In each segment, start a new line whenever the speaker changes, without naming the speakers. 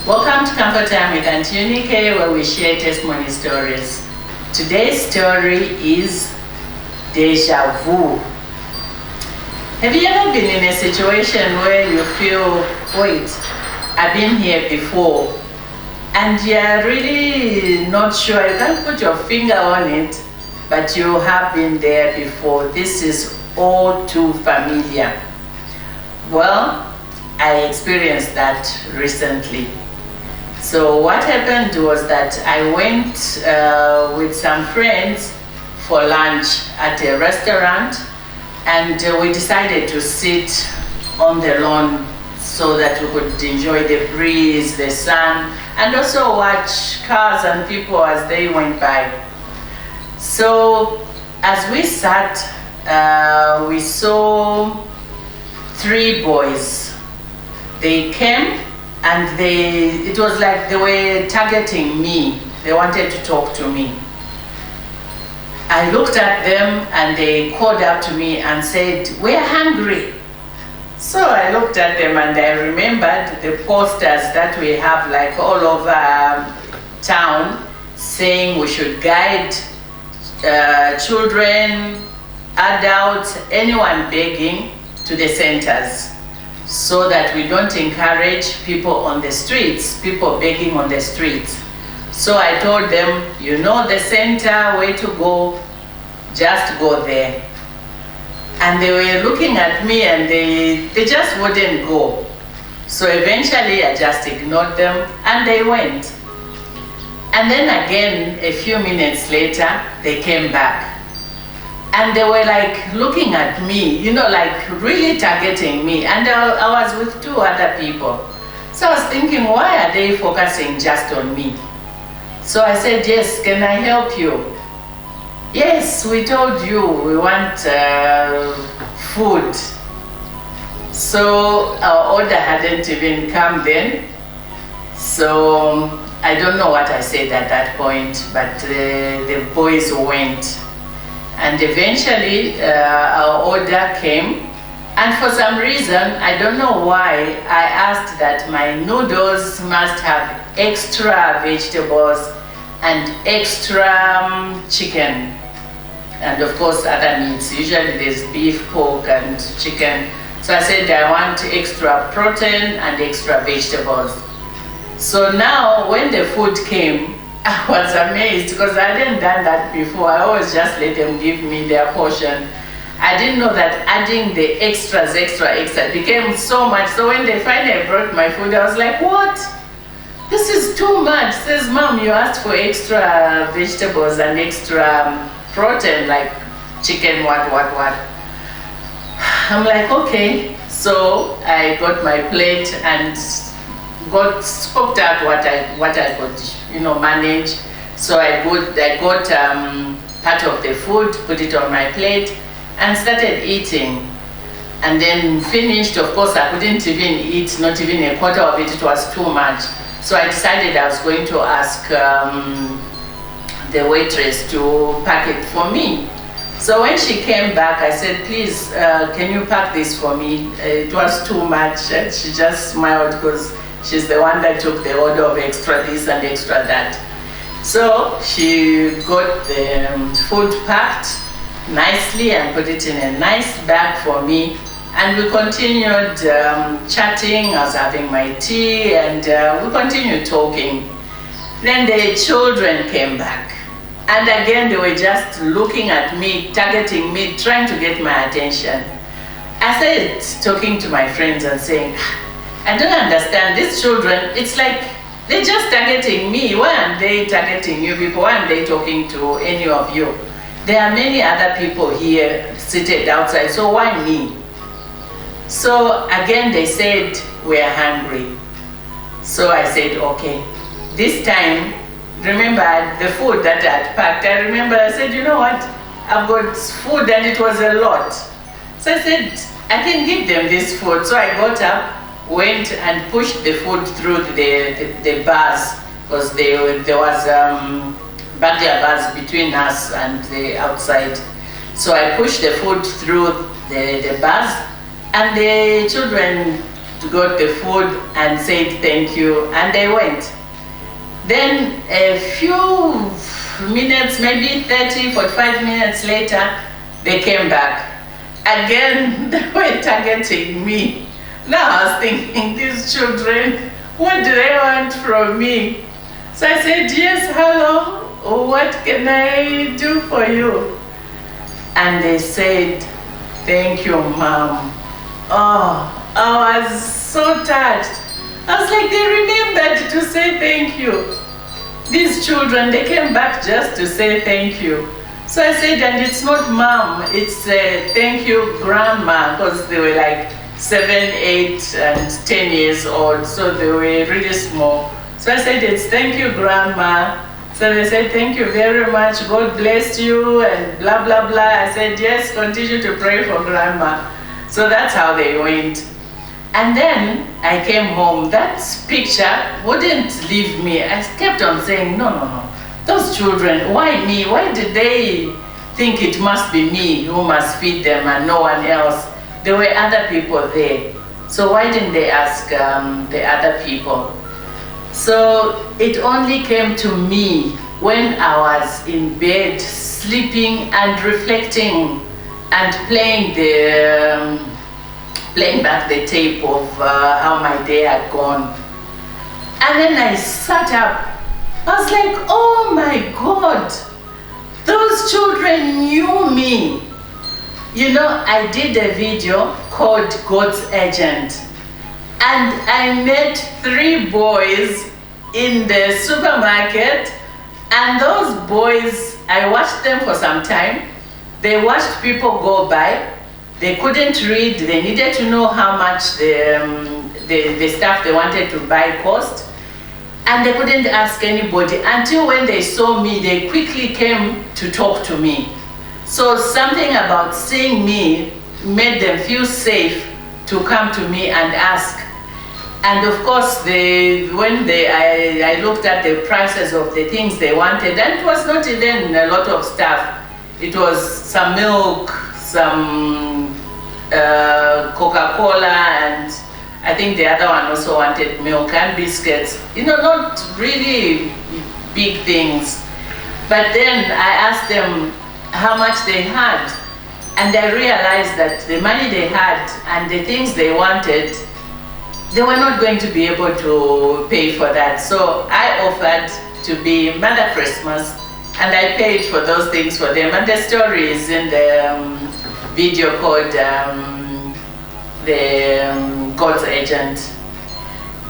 Welcome to Comfort Time with Aunty Yunike, where we share testimony stories. Today's story is Javu. Have you ever been in a situation where you feel, wait, I've been here before, and you're really not sure, you can't put your finger on it, but you have been there before. This is all too familiar. Well, I experienced that recently. So what happened was that I went with some friends for lunch at a restaurant, and we decided to sit on the lawn so that we could enjoy the breeze, the sun, and also watch cars and people as they went by. So as we sat, we saw three boys. They came and it was like they were targeting me. They wanted to talk to me. I looked at them and they called out to me and said, "We're hungry." So I looked at them and I remembered the posters that we have like all over town saying we should guide children, adults, anyone begging to the centers, so that we don't encourage people on the streets, people begging on the streets. So I told them, you know the center, where to go, just go there. And they were looking at me and they just wouldn't go. So eventually I just ignored them and they went. And then again, a few minutes later, they came back. And they were like looking at me, you know, like really targeting me. And I was with two other people. So I was thinking, why are they focusing just on me? So I said, yes, can I help you? Yes, we told you we want food. So our order hadn't even come then. So I don't know what I said at that point, but the boys went. And eventually our order came, and for some reason, I don't know why, I asked that my noodles must have extra vegetables and extra chicken, and of course other meats. Usually there's beef, pork and chicken. So I said I want extra protein and extra vegetables. So now when the food came, I was amazed because I hadn't done that before. I always just let them give me their portion. I didn't know that adding the extra became so much. So when they finally brought my food, I was like, what? This is too much. Says, Mom, you asked for extra vegetables and extra protein, like chicken, what. I'm like, okay. So I got my plate and scoped out what I could, manage. So I got part of the food, put it on my plate, and started eating. And then finished. Of course, I couldn't even eat, not even a quarter of it. It was too much. So I decided I was going to ask the waitress to pack it for me. So when she came back, I said, please, can you pack this for me? It was too much. And she just smiled because she's the one that took the order of extra this and extra that. So she got the food packed nicely and put it in a nice bag for me. And we continued chatting. I was having my tea and we continued talking. Then the children came back. And again, they were just looking at me, targeting me, trying to get my attention. I started talking to my friends and saying, I don't understand, these children, it's like they're just targeting me. Why aren't they targeting you people? Why aren't they talking to any of you? There are many other people here seated outside, so why me? So again, they said, we're hungry. So I said, okay. This time, remember the food that I had packed. I remember I said, you know what? I've got food and it was a lot. So I said, I can give them this food. So I got up, went and pushed the food through the bars, because there was barrier bars between us and the outside. So I pushed the food through the bars, and the children got the food and said thank you, and they went. Then a few minutes, maybe 30, 45 minutes later, they came back. Again, they were targeting me. Now I was thinking, these children, what do they want from me? So I said, yes, hello, what can I do for you? And they said, thank you, Mom. Oh, I was so touched. I was like, they remembered to say thank you. These children, they came back just to say thank you. So I said, and it's not Mom, it's thank you, Grandma, because they were like 7, 8, and 10 years old, so they were really small. So I said, it's thank you, Grandma. So they said, thank you very much, God bless you, and blah, blah, blah. I said, yes, continue to pray for Grandma. So that's how they went. And then I came home. That picture wouldn't leave me. I kept on saying, no, no, no. Those children, why me? Why did they think it must be me who must feed them and no one else? There were other people there. So why didn't they ask the other people? So it only came to me when I was in bed, sleeping and reflecting and playing back the tape of how my day had gone. And then I sat up. I was like, oh my God, those children knew me. You know, I did a video called God's Agent. And I met 3 boys in the supermarket. And those boys, I watched them for some time. They watched people go by. They couldn't read. They needed to know how much the stuff they wanted to buy cost. And they couldn't ask anybody until when they saw me, they quickly came to talk to me. So something about seeing me made them feel safe to come to me and ask. And of course, I looked at the prices of the things they wanted, and it was not even a lot of stuff. It was some milk, some Coca-Cola, and I think the other one also wanted milk and biscuits. You know, not really big things. But then I asked them how much they had, and I realized that the money they had and the things they wanted, they were not going to be able to pay for that. So I offered to be Mother Christmas, and I paid for those things for them. And the story is in the video called God's Agent.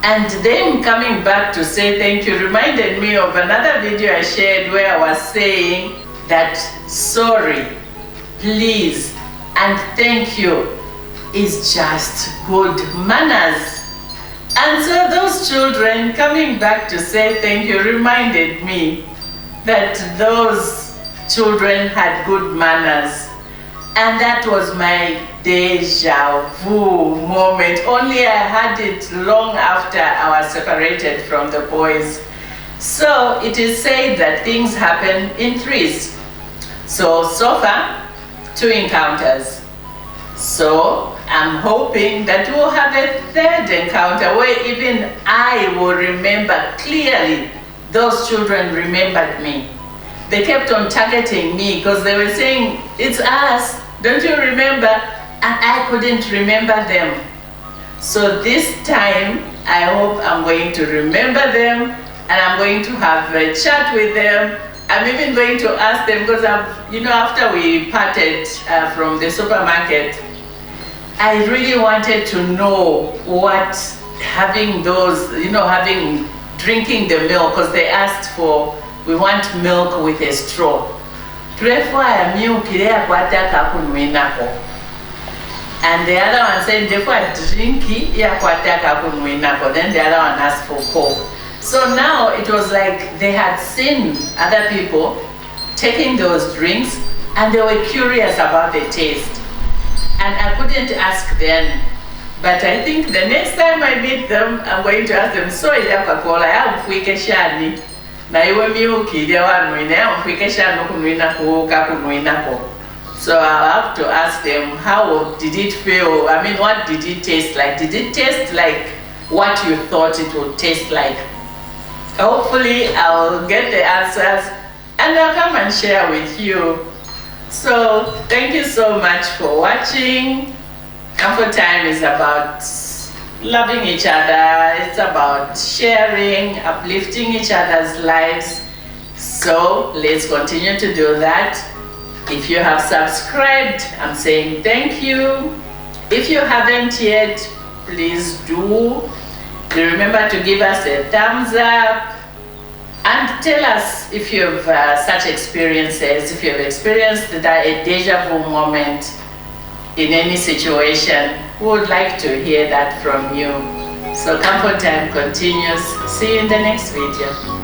And them coming back to say thank you reminded me of another video I shared where I was saying that sorry, please, and thank you is just good manners. And so those children coming back to say thank you reminded me that those children had good manners. And that was my deja vu moment. Only I had it long after I was separated from the boys. So it is said that things happen in threes. So far, 2 encounters. So I'm hoping that we'll have a 3rd encounter where even I will remember clearly. Those children remembered me. They kept on targeting me because they were saying, it's us, don't you remember? And I couldn't remember them. So this time, I hope I'm going to remember them, and I'm going to have a chat with them. I'm even going to ask them, because after we parted from the supermarket, I really wanted to know what having those, drinking the milk, because they asked for, we want milk with a straw. And the other one said, then the other one asked for coke. So now it was like they had seen other people taking those drinks, and they were curious about the taste. And I couldn't ask then, but I think the next time I meet them, I'm going to ask them, so Coca-Cola, I'm fuike shani. Na iwe milk, So I'll have to ask them, how did it feel? I mean, what did it taste like? Did it taste like what you thought it would taste like? Hopefully I'll get the answers and I'll come and share with you. So thank you so much for watching. Comfort Time is about loving each other. It's about sharing, uplifting each other's lives. So let's continue to do that. If you have subscribed, I'm saying thank you. If you haven't yet, please do. Remember to give us a thumbs up and tell us if you have such experiences, if you have experienced a deja vu moment in any situation. We would like to hear that from you. So Comfort Time continues. See you in the next video.